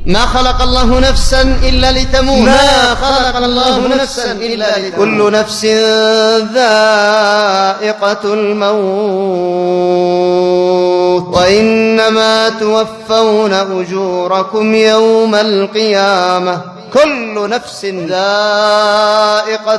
ما خلق الله نفسا إلا لتموت، ما خلق الله نفسا إلا لتموت. كل نفس ذائقة الموت وإنما توفون أجوركم يوم القيامة. كل نفس ذائقة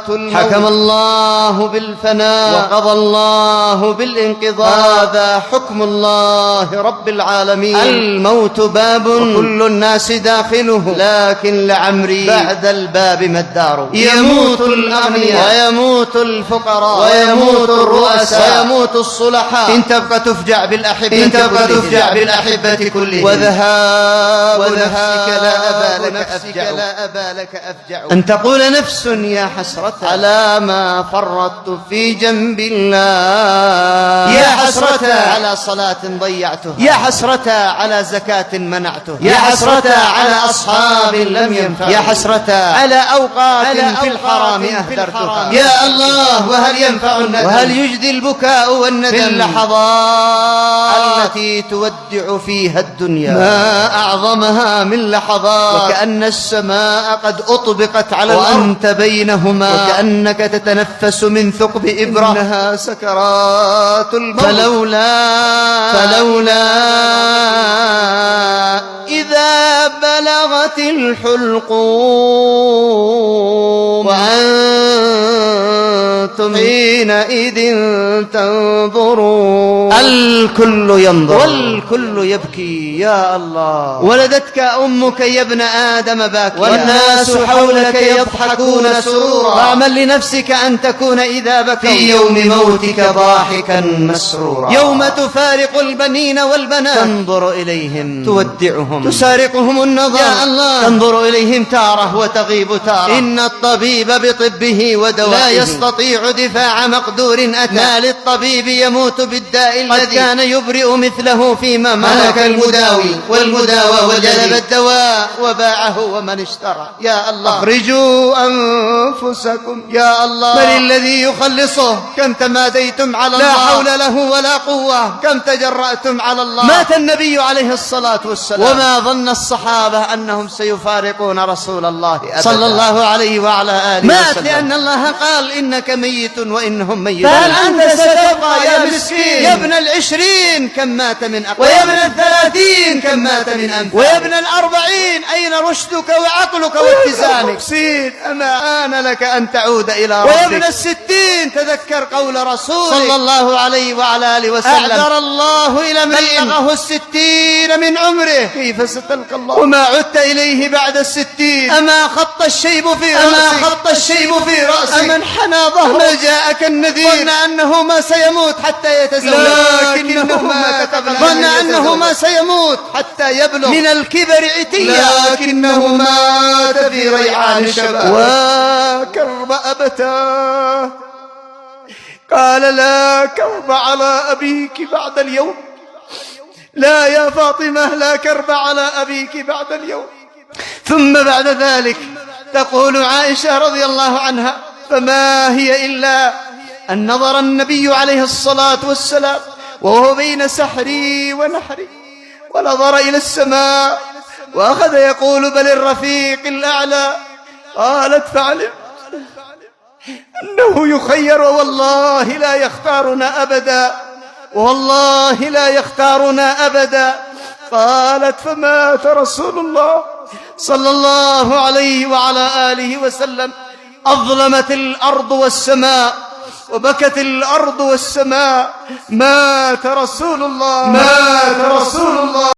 الموت. حكم الله بالفناء وقضى الله بالانقضاء. هذا حكم الله رب العالمين. الموت باب وكل الناس داخله، لكن لعمري بعد الباب ما الدار. يموت الأغنياء ويموت الفقراء ويموت الرؤساء ويموت الصلحاء. إن تبقى تفجع بالأحبة، إن تبقى تفجع بالأحبة كلهم. وذهاب نفسك لا أبا لك أفجع، بالك أفجع. أن تقول نفس يا حسرة على ما فرطت في جنب الله، يا حسرة على صلاة ضيعته، يا حسرة على زكاة منعته، يا حسرة على أصحاب لم ينفعوا، يا حسرة على أوقات في الحرام أهدرتها. يا الله، وهل ينفع الندم وهل يجدي البكاء والندم في اللحظات التي تودع فيها الدنيا؟ ما أعظمها من لحظات وكأن السماء قد أطبقت على الأرض وأنت بينهما، وكأنك تتنفس من ثقب إبرة. إنها سكرات الموت. فلولا إذا بلغت الحلقوم وأنتم حينئذ تنظرون. الكل ينظر والكل يبكي. يا الله، ولدتك أمك يا ابن آدم باكيا، والناس حولك يضحكون سرورا. فاعمل لنفسك أن تكون إذا بكوا في يوم موتك ضاحكا مسرورا. يوم تفارق البنين والبنات تنظر إليهم تودعهم، تسارقهم النظر. يا الله، تنظر إليهم تارة وتغيب تارة. إن الطبيب بطبه ودوائه لا يستطيع دفاع مقدور أتى. ما للطبيب يموت بالداء الذي كان يبرئ مثله فيما ملك المداوي والمداوى وجلب الدواء وباعه ومن اشترى. يا الله، اخرجوا أنفسكم. يا الله، من الذي يخلصه؟ كم تماديتم على الله، لا حول له ولا قوة. كم تجرأتم على الله. مات النبي عليه الصلاة والسلام وما ظن الصحابة أنهم سيفارقون رسول الله أبدا صلى الله عليه وعلى آله مات وسلم. لأن الله قال إنك ميت وإنهم ميتون. فهل أنت ستبقى يا مسكين؟ يا ابن 20 كم مات من أقوام، ويا ابن 30 كم مات من أنفاق، ويا ابن 40 أين رشدك وعقلك واتزانك؟ 50 أما آن لك أن تعود إلى ربك. ويا ابن 60 تذكر قول رسولك صلى الله عليه وعلى آله وسلم: أعذر الله إلى من بلغه 60 من عمره كيف ستلقى الله وما عدت إليه بعد 60. أما خط الشيب في رأسك، أما خط الشيب في رأسك، أما انحنى ظهرك، أما جاءك النذير ظن أنه ما سيموت حتى يتزوج، لكنه ما كتب له، ظن أنه ما سيموت حتى يبلغ من الكبر عتيا، لكنه مات في ريعان شباب. وكرب أبتاه قال: لا كرب على أبيك بعد اليوم. لا يا فاطمة، لا كرب على أبيك بعد اليوم. ثم بعد ذلك تقول عائشة رضي الله عنها: فما هي إلا أن نظر النبي عليه الصلاة والسلام وهو بين سحري ونحري ونظر إلى السماء وأخذ يقول: بل الرفيق الأعلى. قالت: فعلمت أنه يخير، والله لا يختارنا أبدا، والله لا يختارنا أبدا. قالت: فمات رسول الله صلى الله عليه وعلى آله وسلم. أظلمت الأرض والسماء وبكت الأرض والسماء. مات رسول الله، مات رسول الله.